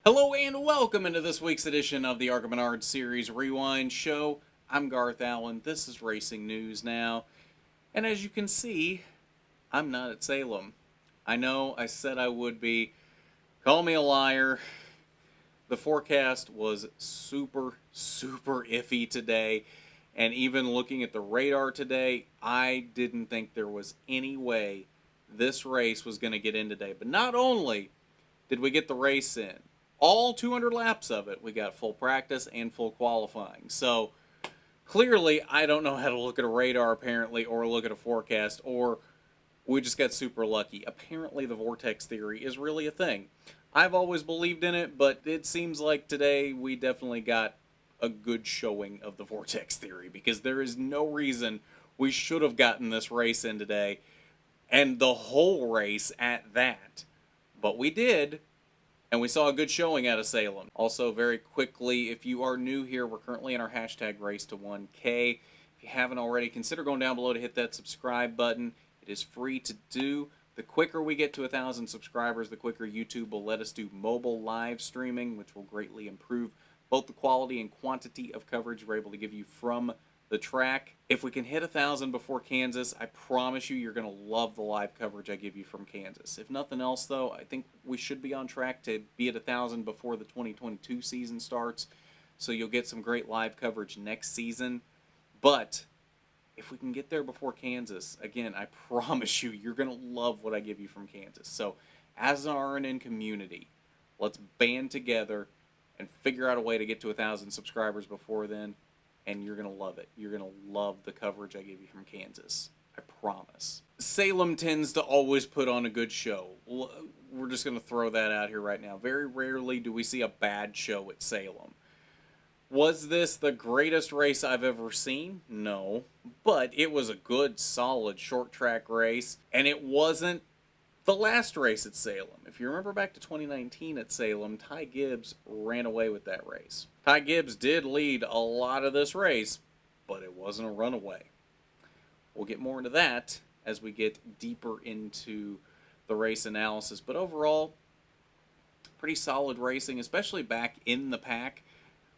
Hello and welcome into this week's edition of the ARCA Series Rewind Show. I'm Garth Allen. This is Racing News Now. And as you can see, I'm not at Salem. I know I said I would be. Call me a liar. The forecast was super iffy today. And even looking at the radar today, I didn't think there was any way this race was going to get in today. But not only did we get the race in, all 200 laps of it, we got full practice and full qualifying. So clearly, I don't know how to look at a radar apparently, or look at a forecast, or we just got super lucky. Apparently, the vortex theory is really a thing. I've always believed in it, but it seems like today we definitely got a good showing of the vortex theory, because there is no reason we should have gotten this race in today, and the whole race at that. But we did. And we saw a good showing out of Salem. Also, very quickly, if you are new here, we're currently in our hashtag race to 1K. If you haven't already, consider going down below to hit that subscribe button. It is free to do. The quicker we get to 1,000 subscribers, the quicker YouTube will let us do mobile live streaming, which will greatly improve both the quality and quantity of coverage we're able to give you from the track. If we can hit 1,000 before Kansas, I promise you're going to love the live coverage I give you from Kansas. If nothing else, though, I think we should be on track to be at 1,000 before the 2022 season starts, so you'll get some great live coverage next season. But if we can get there before Kansas, again, I promise you're going to love what I give you from Kansas. So as an RNN community, let's band together and figure out a way to get to 1,000 subscribers before then. And you're going to love it. You're going to love the coverage I give you from Kansas. I promise. Salem tends to always put on a good show. We're just going to throw that out here right now. Very rarely do we see a bad show at Salem. Was this the greatest race I've ever seen? No. But it was a good, solid, short track race. And it wasn't the last race at Salem. If you remember back to 2019 at Salem, Ty Gibbs ran away with that race. Ty Gibbs did lead a lot of this race, but it wasn't a runaway. We'll get more into that as we get deeper into the race analysis. But overall, pretty solid racing, especially back in the pack.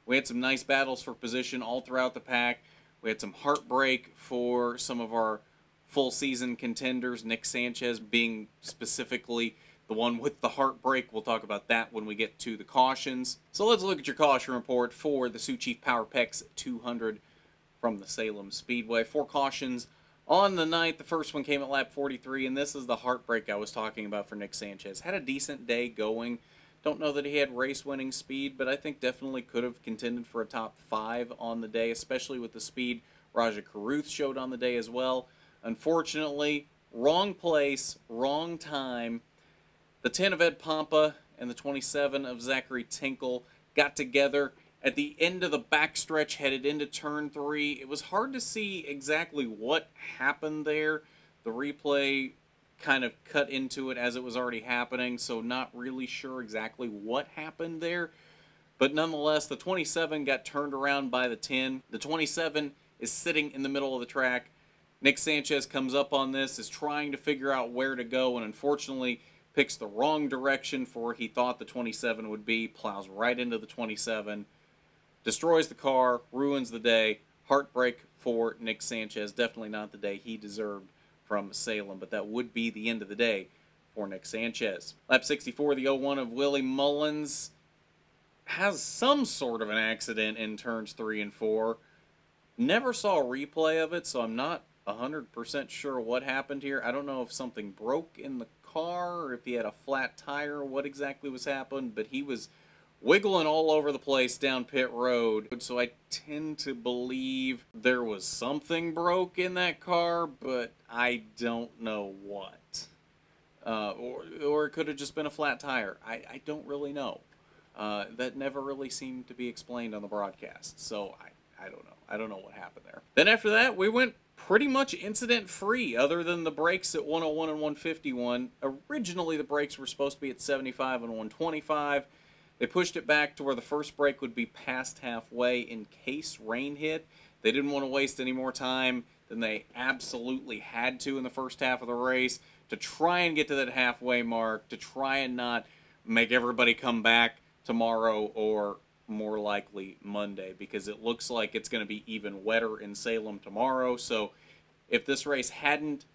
We had some nice battles for position all throughout the pack. We had some heartbreak for some of our full season contenders, Nick Sanchez being specifically the one with the heartbreak. We'll talk about that when we get to the cautions. So let's look at your caution report for the Sioux Chief PowerPEX 200 from the Salem Speedway. 4 cautions on the night. The first one came at lap 43, and this is the heartbreak I was talking about for Nick Sanchez. Had a decent day going. Don't know that he had race-winning speed, but I think definitely could have contended for a top 5 on the day, especially with the speed Raja Caruth showed on the day as well. Unfortunately, wrong place, wrong time. The 10 of Ed Pompa and the 27 of Zachary Tinkle got together at the end of the backstretch headed into turn 3. It was hard to see exactly what happened there. The replay kind of cut into it as it was already happening, so not really sure exactly what happened there. But nonetheless, the 27 got turned around by the 10. The 27 is sitting in the middle of the track. Nick Sanchez comes up on this, is trying to figure out where to go, and unfortunately picks the wrong direction for where he thought the 27 would be, plows right into the 27, destroys the car, ruins the day. Heartbreak for Nick Sanchez. Definitely not the day he deserved from Salem, but that would be the end of the day for Nick Sanchez. Lap 64, the 01 of Willie Mullins has some sort of an accident in turns 3 and 4. Never saw a replay of it, so I'm not 100% sure what happened here. I don't know if something broke in the car or if he had a flat tire or what exactly was happening, but he was wiggling all over the place down pit road. So I tend to believe there was something broke in that car, but I don't know what. Or it could have just been a flat tire. I don't really know. That never really seemed to be explained on the broadcast, so I don't know. I don't know what happened there. Then after that, we went pretty much incident-free, other than the brakes at 101 and 151. Originally, the brakes were supposed to be at 75 and 125. They pushed it back to where the first brake would be past halfway in case rain hit. They didn't want to waste any more time than they absolutely had to in the first half of the race to try and get to that halfway mark, to try and not make everybody come back tomorrow or more likely Monday, because it looks like it's going to be even wetter in Salem tomorrow. So if this race hadn't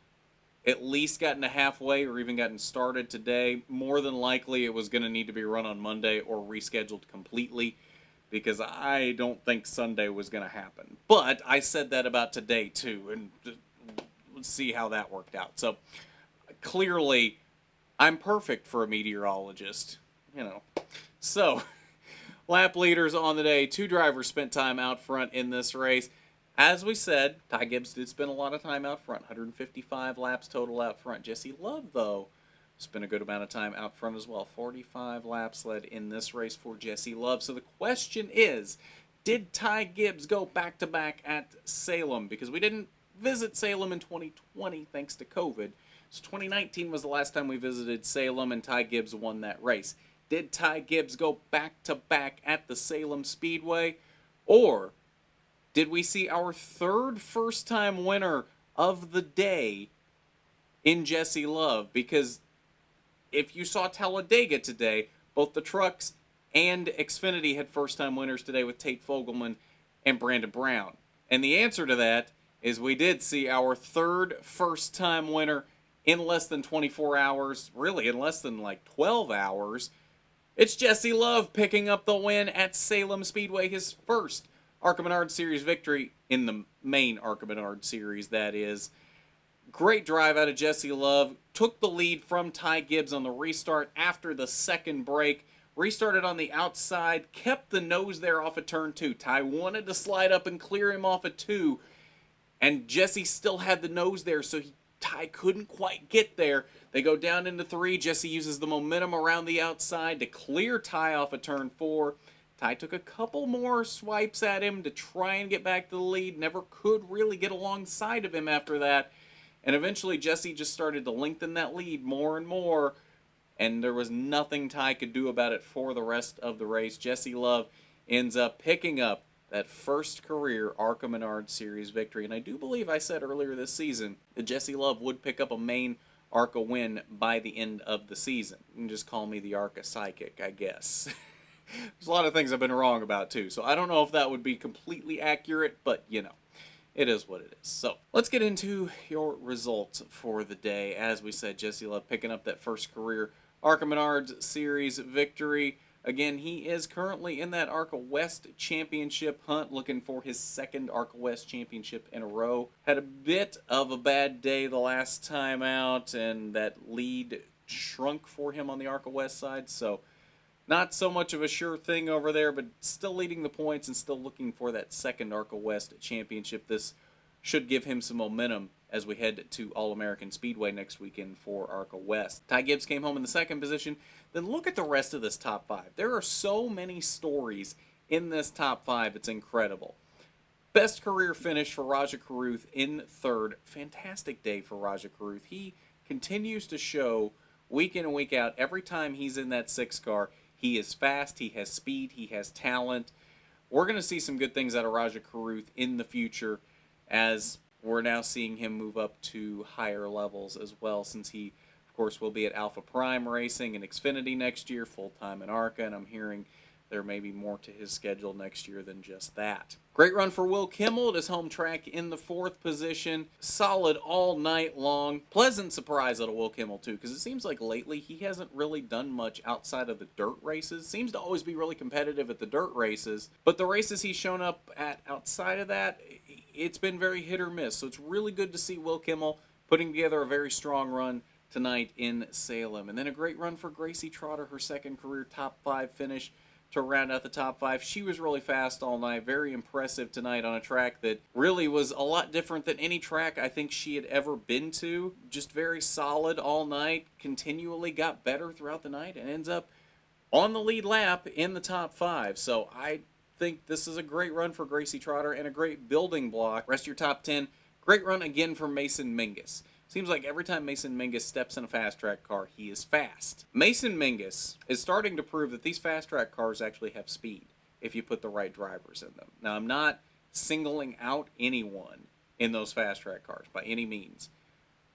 at least gotten to halfway or even gotten started today, more than likely it was going to need to be run on Monday or rescheduled completely, because I don't think Sunday was going to happen. But I said that about today too, and let's see how that worked out. So clearly I'm perfect for a meteorologist, you know. So lap leaders on the day. 2 drivers spent time out front in this race. As we said, Ty Gibbs did spend a lot of time out front, 155 laps total out front. Jesse Love, though, spent a good amount of time out front as well. 45 laps led in this race for Jesse Love. So the question is, did Ty Gibbs go back-to-back at Salem? Because we didn't visit Salem in 2020 thanks to COVID. So 2019 was the last time we visited Salem, and Ty Gibbs won that race. Did Ty Gibbs go back-to-back at the Salem Speedway? Or did we see our third first-time winner of the day in Jesse Love? Because if you saw Talladega today, both the trucks and Xfinity had first-time winners today with Tate Fogelman and Brandon Brown. And the answer to that is we did see our third first-time winner in less than 24 hours, really in less than like 12 hours. It's Jesse Love picking up the win at Salem Speedway, his first ARCA Menard Series victory in the main ARCA Menard Series, that is. Great drive out of Jesse Love. Took the lead from Ty Gibbs on the restart after the second break. Restarted on the outside. Kept the nose there off of turn 2. Ty wanted to slide up and clear him off of 2. And Jesse still had the nose there, so Ty couldn't quite get there. They go down into 3. Jesse uses the momentum around the outside to clear Ty off of turn 4. Ty took a couple more swipes at him to try and get back to the lead. Never could really get alongside of him after that. And eventually Jesse just started to lengthen that lead more and more. And there was nothing Ty could do about it for the rest of the race. Jesse Love ends up picking up that first career ARCA Menard Series victory. And I do believe I said earlier this season that Jesse Love would pick up a main ARCA win by the end of the season. You can just call me the ARCA Psychic, I guess. There's a lot of things I've been wrong about, too. So I don't know if that would be completely accurate, but, you know, it is what it is. So let's get into your results for the day. As we said, Jesse Love picking up that first career ARCA Menards Series victory. Again, he is currently in that ARCA West Championship hunt, looking for his second ARCA West Championship in a row. Had a bit of a bad day the last time out, and that lead shrunk for him on the ARCA West side, so not so much of a sure thing over there, but still leading the points and still looking for that second ARCA West Championship. This should give him some momentum as we head to All-American Speedway next weekend for ARCA West. Ty Gibbs came home in the second position. Then look at the rest of this top 5. There are so many stories in this top 5. It's incredible. Best career finish for Rajah Caruth in third. Fantastic day for Rajah Caruth. He continues to show week in and week out, every time he's in that 6 car, he is fast, he has speed, he has talent. We're going to see some good things out of Rajah Caruth in the future, as we're now seeing him move up to higher levels as well, since he, of course, will be at Alpha Prime Racing and Xfinity next year, full-time in ARCA, and I'm hearing there may be more to his schedule next year than just that. Great run for Will Kimmel at his home track in the 4th position. Solid all night long. Pleasant surprise out of Will Kimmel, too, because it seems like lately he hasn't really done much outside of the dirt races. Seems to always be really competitive at the dirt races, but the races he's shown up at outside of that, it's been very hit or miss. So it's really good to see Will Kimmel putting together a very strong run tonight in Salem. And then a great run for Gracie Trotter, her second career top 5 finish to round out the top 5. She was really fast all night, very impressive tonight on a track that really was a lot different than any track I think she had ever been to. Just very solid all night, continually got better throughout the night, and ends up on the lead lap in the top 5. So I think this is a great run for Gracie Trotter and a great building block. Rest of your top 10, great run again for Mason Mingus. Seems like every time Mason Mingus steps in a fast track car, he is fast. Mason Mingus is starting to prove that these fast track cars actually have speed if you put the right drivers in them. Now, I'm not singling out anyone in those fast track cars by any means,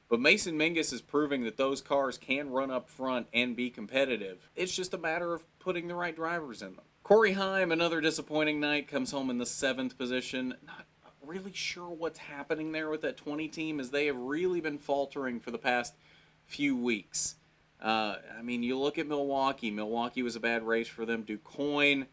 But Mason Mingus is proving that those cars can run up front and be competitive. It's just a matter of putting the right drivers in them. Corey Heim, another disappointing night, comes home in the 7th position. Not really sure what's happening there with that 20 team, as they have really been faltering for the past few weeks. You look at Milwaukee. Milwaukee was a bad race for them. DuQuoin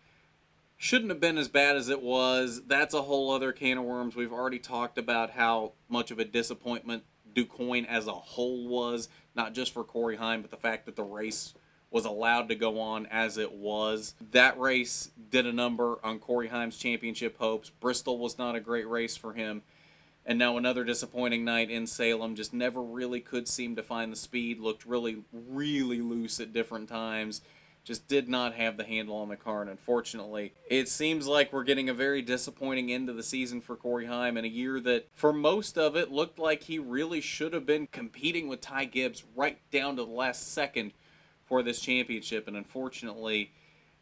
shouldn't have been as bad as it was. That's a whole other can of worms. We've already talked about how much of a disappointment DuQuoin as a whole was, not just for Corey Heim, but the fact that the race was allowed to go on as it was. That race did a number on Corey Heim's championship hopes. Bristol was not a great race for him. And now another disappointing night in Salem. Just never really could seem to find the speed. Looked really, really loose at different times. Just did not have the handle on the car, and unfortunately, it seems like we're getting a very disappointing end to the season for Corey Heim in a year that, for most of it, looked like he really should have been competing with Ty Gibbs right down to the last second for this championship, and unfortunately,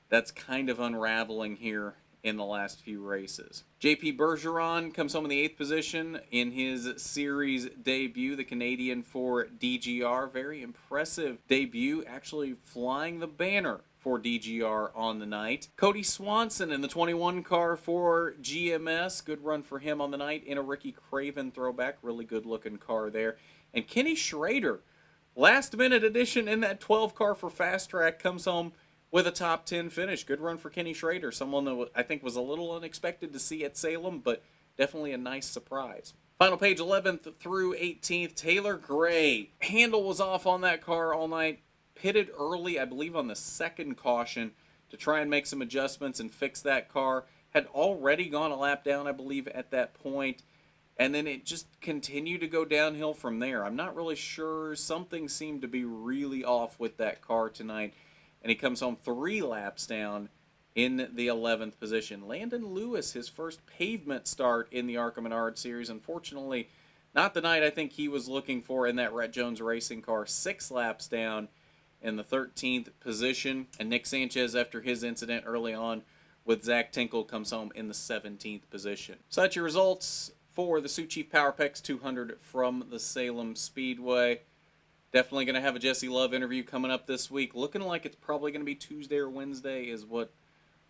that's kind of unraveling here in the last few races. JP Bergeron comes home in the 8th position in his series debut, the Canadian for DGR. Very impressive debut, actually flying the banner for DGR on the night. Cody Swanson in the 21 car for GMS. Good run for him on the night in a Ricky Craven throwback. Really good looking car there. And Kenny Schrader, last minute addition in that 12 car for Fast Track, comes home with a top 10 finish. Good run for Kenny Schrader. Someone that I think was a little unexpected to see at Salem, but definitely a nice surprise. Final page 11th through 18th. Taylor Gray. Handle was off on that car all night. Pitted early, I believe on the second caution, to try and make some adjustments and fix that car. Had already gone a lap down, I believe, at that point. And then it just continued to go downhill from there. I'm not really sure. Something seemed to be really off with that car tonight. And he comes home 3 laps down in the 11th position. Landon Lewis, his first pavement start in the ARCA Menard Series. Unfortunately, not the night I think he was looking for in that Rhett Jones racing car. 6 laps down in the 13th position. And Nick Sanchez, after his incident early on with Zach Tinkle, comes home in the 17th position. So that's your results for the Sioux Chief PowerPEX 200 from the Salem Speedway. Definitely going to have a Jesse Love interview coming up this week. Looking like it's probably going to be Tuesday or Wednesday is what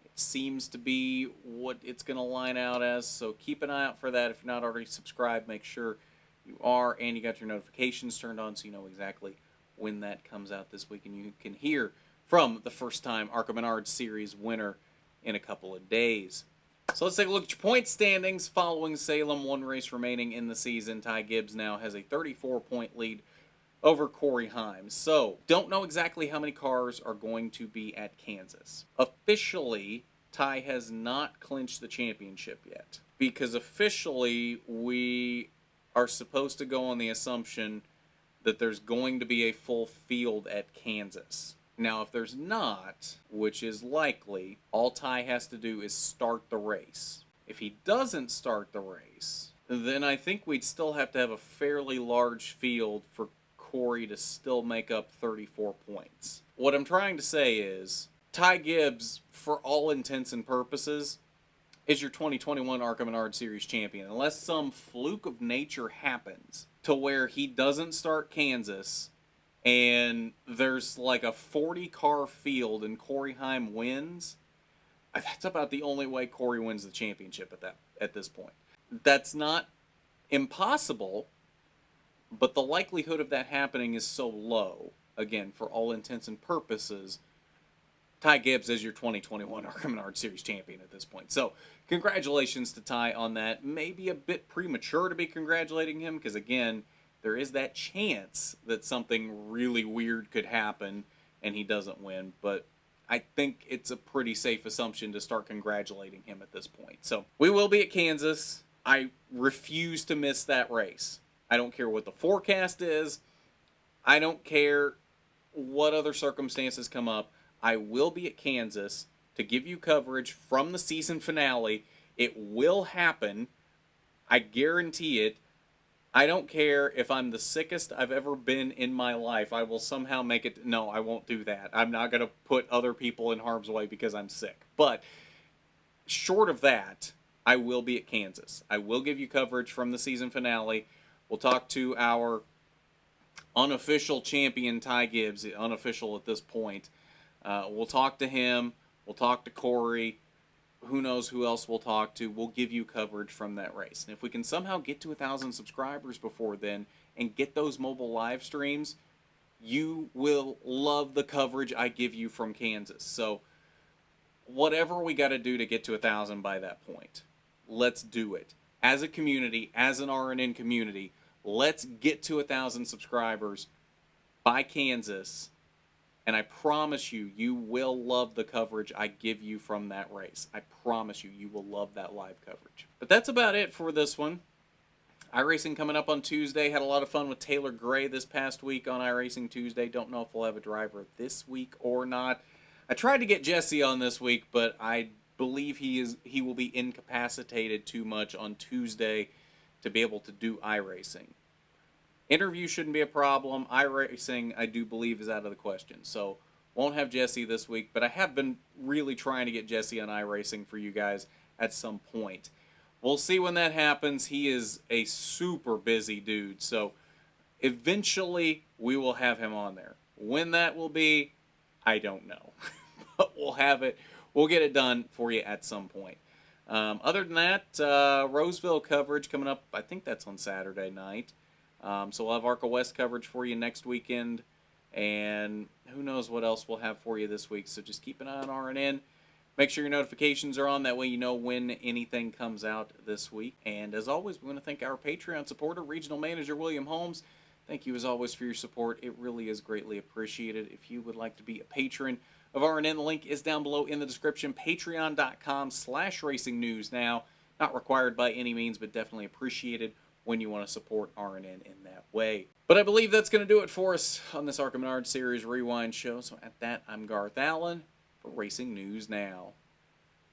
it seems to be what it's going to line out as. So keep an eye out for that. If you're not already subscribed, make sure you are, and you got your notifications turned on so you know exactly when that comes out this week. And you can hear from the first-time ARCA Menard Series winner in a couple of days. So let's take a look at your point standings following Salem. 1 race remaining in the season. Ty Gibbs now has a 34-point lead over Corey Heim. So, don't know exactly how many cars are going to be at Kansas. Officially, Ty has not clinched the championship yet, because officially we are supposed to go on the assumption that there's going to be a full field at Kansas. Now, if there's not, which is likely, all Ty has to do is start the race. If he doesn't start the race, then I think we'd still have to have a fairly large field for Corey to still make up 34 points. What I'm trying to say is, Ty Gibbs, for all intents and purposes, is your 2021 ARCA Menard Series champion. Unless some fluke of nature happens to where he doesn't start Kansas and there's like a 40-car field and Corey Heim wins, that's about the only way Corey wins the championship at this point. That's not impossible, but the likelihood of that happening is so low, again, for all intents and purposes, Ty Gibbs is your 2021 ARCA Menard Series champion at this point. So, congratulations to Ty on that. Maybe a bit premature to be congratulating him, because again, there is that chance that something really weird could happen and he doesn't win, but I think it's a pretty safe assumption to start congratulating him at this point. So, we will be at Kansas. I refuse to miss that race. I don't care what the forecast is. I don't care what other circumstances come up. I will be at Kansas to give you coverage from the season finale. It will happen. I guarantee it. I don't care if I'm the sickest I've ever been in my life. I will somehow make it. No, I won't do that. I'm not going to put other people in harm's way because I'm sick. But short of that, I will be at Kansas. I will give you coverage from the season finale. We'll talk to our unofficial champion Ty Gibbs, unofficial at this point. We'll talk to him. We'll talk to Corey. Who knows who else we'll talk to. We'll give you coverage from that race. And if we can somehow get to 1,000 subscribers before then and get those mobile live streams, you will love the coverage I give you from Kansas. So whatever we got to do to get to 1,000 by that point, let's do it. As a community, as an RNN community, let's get to 1,000 subscribers by Kansas. And I promise you, you will love the coverage I give you from that race. I promise you, you will love that live coverage. But that's about it for this one. iRacing coming up on Tuesday. Had a lot of fun with Taylor Gray this past week on iRacing Tuesday. Don't know if we'll have a driver this week or not. I tried to get Jesse on this week, but I believe he will be incapacitated too much on Tuesday to be able to do iRacing. Interview shouldn't be a problem. iRacing, I do believe, is out of the question. So, won't have Jesse this week, but I have been really trying to get Jesse on iRacing for you guys at some point. We'll see when that happens. He is a super busy dude, so eventually we will have him on there. When that will be, I don't know. But we'll have it. We'll get it done for you at some point. Other than that, Roseville coverage coming up. I think that's on Saturday night. So we'll have ARCA West coverage for you next weekend. And who knows what else we'll have for you this week. So just keep an eye on RNN. Make sure your notifications are on. That way you know when anything comes out this week. And as always, we want to thank our Patreon supporter, Regional Manager William Holmes. Thank you as always for your support. It really is greatly appreciated. If you would like to be a patron of RNN, the link is down below in the description. Patreon.com/racingnews now. Not required by any means, but definitely appreciated when you want to support RNN in that way. But I believe that's going to do it for us on this ARCA Racing Series Rewind show. So at that, I'm Garth Allen for Racing News Now.